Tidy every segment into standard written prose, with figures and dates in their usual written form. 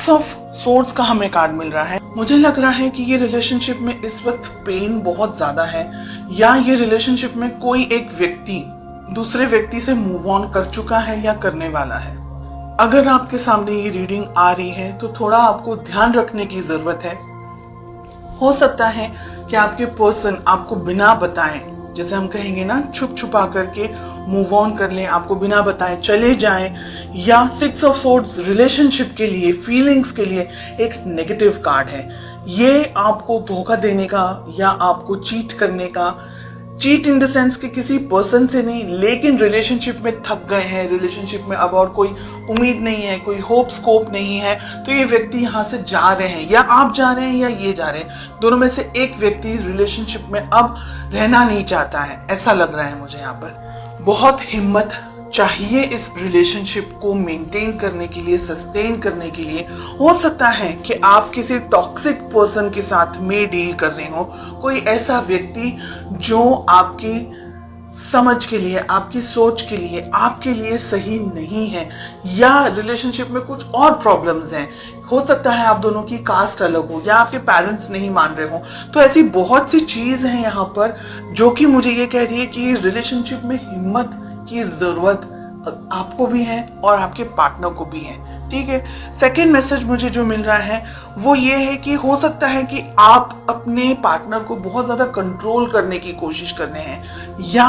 Six of swords का हमें card मिल रहा है। मुझे लग रहा है कि ये रिलेशनशिप में इस वक्त पेन बहुत ज्यादा है, या ये रिलेशनशिप में कोई एक व्यक्ति दूसरे व्यक्ति से मूव ऑन कर चुका है या करने वाला है। अगर आपके सामने ये रीडिंग आ रही है तो थोड़ा आपको ध्यान रखने की जरूरत है। हो सकता है कि आपके पर्सन आपको बिना बताए, जैसे हम कहेंगे ना, छुप छुपा करके मूव ऑन कर लें, आपको बिना बताए चले जाएं, या सिक्स ऑफ सोर्ड्स रिलेशनशिप के लिए, फीलिंग्स के लिए एक नेगेटिव कार्ड है। ये आपको धोखा देने का या आपको चीट करने का, चीट इन द सेंस कि किसी पर्सन से नहीं, लेकिन रिलेशनशिप में थक गए हैं, रिलेशनशिप में अब और कोई उम्मीद नहीं है, कोई होप स्कोप नहीं है, तो ये व्यक्ति यहाँ से जा रहे हैं, या आप जा रहे हैं या ये जा रहे हैं। दोनों में से एक व्यक्ति रिलेशनशिप में अब रहना नहीं चाहता है, ऐसा लग रहा है मुझे यहाँ पर। बहुत हिम्मत चाहिए इस रिलेशनशिप को मेंटेन करने के लिए, सस्टेन करने के लिए। हो सकता है कि आप किसी टॉक्सिक पर्सन के साथ में डील कर रहे हो, कोई ऐसा व्यक्ति जो आपकी समझ के लिए, आपकी सोच के लिए, आपके लिए सही नहीं है, या रिलेशनशिप में कुछ और प्रॉब्लम्स हैं। हो सकता है आप दोनों की कास्ट अलग हो, या आपके पेरेंट्स नहीं मान रहे हो। तो ऐसी बहुत सी चीज है यहाँ पर जो कि मुझे ये कह रही है कि रिलेशनशिप में हिम्मत की जरूरत आपको भी है और आपके पार्टनर को भी है। ठीक है। सेकेंड मैसेज मुझे जो मिल रहा है वो ये है कि हो सकता है कि आप अपने पार्टनर को बहुत ज्यादा कंट्रोल करने की कोशिश कर रहे हैं, या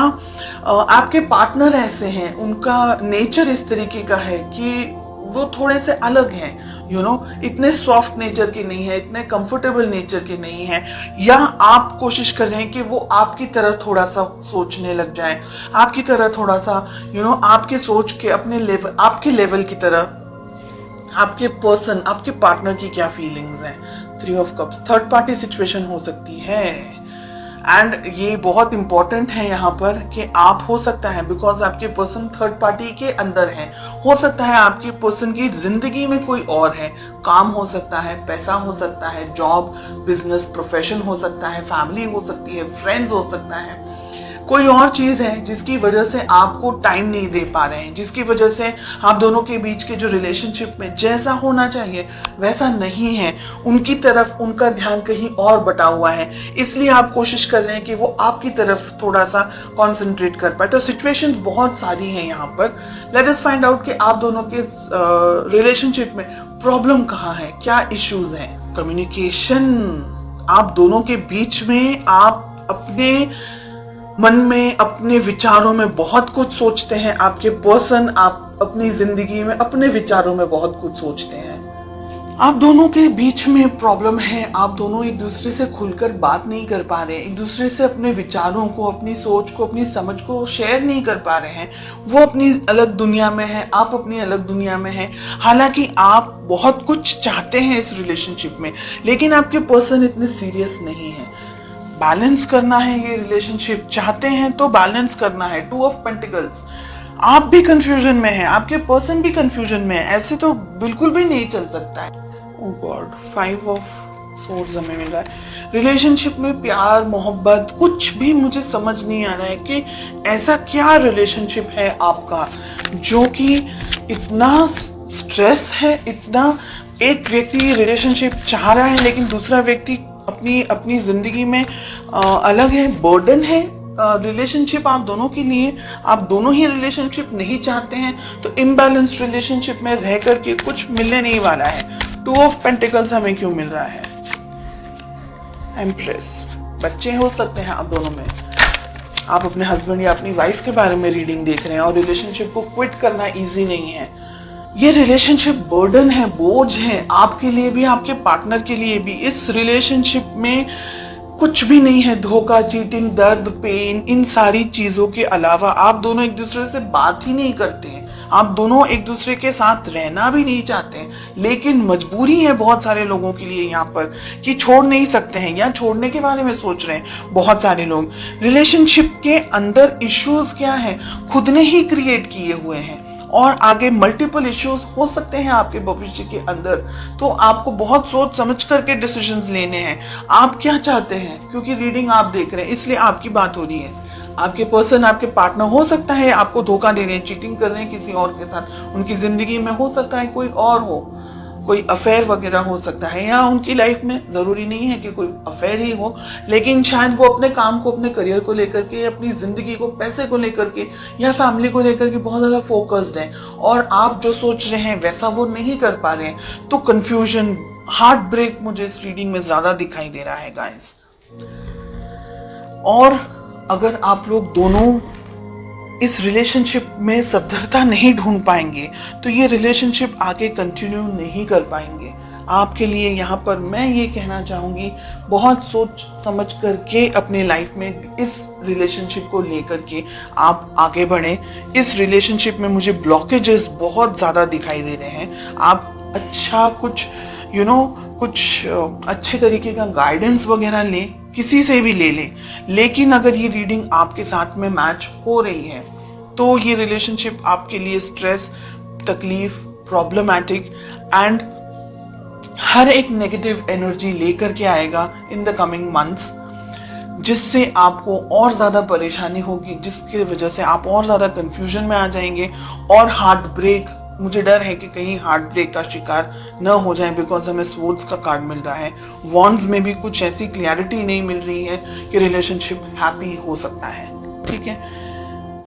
आपके पार्टनर ऐसे हैं, उनका नेचर इस तरीके का है कि वो थोड़े से अलग हैं, इतने सॉफ्ट नेचर के नहीं है, इतने कंफर्टेबल नेचर के नहीं है, या आप कोशिश कर रहे हैं कि वो आपकी तरह थोड़ा सा सोचने लग जाए, आपकी तरह थोड़ा सा आपके सोच के अपने लेवल, आपके लेवल की तरह। आपके पर्सन, आपके पार्टनर की क्या फीलिंग्स हैं। 3 of cups, third party situation हो सकती है, एंड ये बहुत इंपॉर्टेंट है यहाँ पर कि आप, हो सकता है बिकॉज आपके पर्सन थर्ड पार्टी के अंदर है, हो सकता है आपके पर्सन की जिंदगी में कोई और है। काम हो सकता है, पैसा हो सकता है, जॉब, बिजनेस, प्रोफेशन हो सकता है, फैमिली हो सकती है, फ्रेंड्स हो सकता है, कोई और चीज है जिसकी वजह से आपको टाइम नहीं दे पा रहे हैं, जिसकी वजह से आप दोनों के बीच के जो रिलेशनशिप में जैसा होना चाहिए वैसा नहीं है। उनकी तरफ उनका ध्यान कहीं और बटा हुआ है, इसलिए आप कोशिश कर रहे हैं कि वो आपकी तरफ थोड़ा सा कॉन्सेंट्रेट कर पाए। तो सिचुएशंस बहुत सारी हैं यहाँ पर। लेट अस फाइंड आउट कि आप दोनों के रिलेशनशिप में प्रॉब्लम कहाँ है, क्या इश्यूज हैं। कम्युनिकेशन, आप दोनों के बीच में आप अपने मन में, अपने विचारों में बहुत कुछ सोचते हैं। आपके पर्सन, आप अपनी जिंदगी में अपने विचारों में बहुत कुछ सोचते हैं। आप दोनों के बीच में प्रॉब्लम है, आप दोनों एक दूसरे से खुलकर बात नहीं कर पा रहे, एक दूसरे से अपने विचारों को, अपनी सोच को, अपनी समझ को शेयर नहीं कर पा रहे हैं। वो अपनी अलग दुनिया में है, आप अपनी अलग दुनिया में हैं। हालांकि आप बहुत कुछ चाहते हैं इस रिलेशनशिप में, लेकिन आपके पर्सन इतने सीरियस नहीं है। बैलेंस करना है ये रिलेशनशिप, चाहते हैं तो बैलेंस करना है। 2 ऑफ पेंटिकल्स, आप भी कंफ्यूजन में हैं, आपके पर्सन भी कंफ्यूजन में है, ऐसे तो बिल्कुल भी नहीं चल सकता है। ओह गॉड, 5 ऑफ सोर्ड्स हमें मिल रहा है। रिलेशनशिप में प्यार, मोहब्बत, कुछ भी मुझे समझ नहीं आ रहा है कि ऐसा क्या रिलेशनशिप है आपका जो कि इतना स्ट्रेस है, इतना, एक व्यक्ति रिलेशनशिप चाह रहा है लेकिन दूसरा व्यक्ति अपनी जिंदगी में अलग है, बर्डन है रिलेशनशिप आप दोनों के लिए। आप दोनों ही रिलेशनशिप नहीं चाहते हैं, तो इम्बैलेंस्ड रिलेशनशिप में रह करके कुछ मिलने नहीं वाला है। 2 ऑफ पेंटिकल्स हमें क्यों मिल रहा है। एम्प्रेस, बच्चे हो सकते हैं आप दोनों में, आप अपने हस्बैंड या अपनी वाइफ के बारे में रीडिंग देख रहे हैं, और रिलेशनशिप को क्विट करना इजी नहीं है। ये रिलेशनशिप बर्डन है, बोझ है, आपके लिए भी, आपके पार्टनर के लिए भी। इस रिलेशनशिप में कुछ भी नहीं है, धोखा, चीटिंग, दर्द, पेन, इन सारी चीजों के अलावा आप दोनों एक दूसरे से बात ही नहीं करते हैं, आप दोनों एक दूसरे के साथ रहना भी नहीं चाहते हैं, लेकिन मजबूरी है बहुत सारे लोगों के लिए यहाँ पर कि छोड़ नहीं सकते हैं, या छोड़ने के बारे में सोच रहे हैं बहुत सारे लोग। रिलेशनशिप के अंदर इश्यूज क्या है, खुद ने ही क्रिएट किए हुए हैं, और आगे मल्टीपल इश्यूज हो सकते हैं आपके भविष्य के अंदर। तो आपको बहुत सोच समझ करके डिसीजंस लेने हैं। आप क्या चाहते हैं, क्योंकि रीडिंग आप देख रहे हैं इसलिए आपकी बात हो रही है। आपके पर्सन, आपके पार्टनर हो सकता है आपको धोखा दे रहे हैं, चीटिंग कर रहे हैं किसी और के साथ, उनकी जिंदगी में हो सकता है कोई और हो, कोई अफेयर वगैरह हो सकता है, या उनकी लाइफ में जरूरी नहीं है कि कोई अफेयर ही हो, लेकिन शायद वो अपने काम को, अपने करियर को लेकर के, अपनी जिंदगी को, पैसे को लेकर के या फैमिली को लेकर के बहुत ज्यादा फोकस्ड है, और आप जो सोच रहे हैं वैसा वो नहीं कर पा रहे हैं। तो कंफ्यूजन, हार्ट ब्रेक मुझे इस रीडिंग में ज्यादा दिखाई दे रहा है गाइस। और अगर आप लोग दोनों इस रिलेशनशिप में सद्धरता नहीं ढूंढ पाएंगे तो ये रिलेशनशिप आगे कंटिन्यू नहीं कर पाएंगे। आपके लिए यहाँ पर मैं ये कहना चाहूंगी, बहुत सोच समझ करके अपने लाइफ में इस रिलेशनशिप को लेकर के आप आगे बढ़ें। इस रिलेशनशिप में मुझे ब्लॉकेजेस बहुत ज्यादा दिखाई दे रहे हैं। आप अच्छा कुछ कुछ अच्छे तरीके का गाइडेंस वगैरह लें, किसी से भी ले लें, लेकिन अगर ये रीडिंग आपके साथ में मैच हो रही है तो ये रिलेशनशिप आपके लिए स्ट्रेस, तकलीफ, प्रॉब्लमैटिक एंड हर एक नेगेटिव एनर्जी लेकर के आएगा इन द कमिंग मंथ्स, जिससे आपको और ज्यादा परेशानी होगी, जिसकी वजह से आप और ज्यादा कंफ्यूजन में आ जाएंगे और हार्ट ब्रेक, मुझे डर है कि कहीं हार्ट ब्रेक का शिकार न हो जाए, बिकॉज हमें स्वॉर्ड्स का कार्ड मिल रहा है। वॉन्ड्स में भी कुछ ऐसी क्लैरिटी नहीं मिल रही है कि रिलेशनशिप हैप्पी हो सकता है। ठीक है,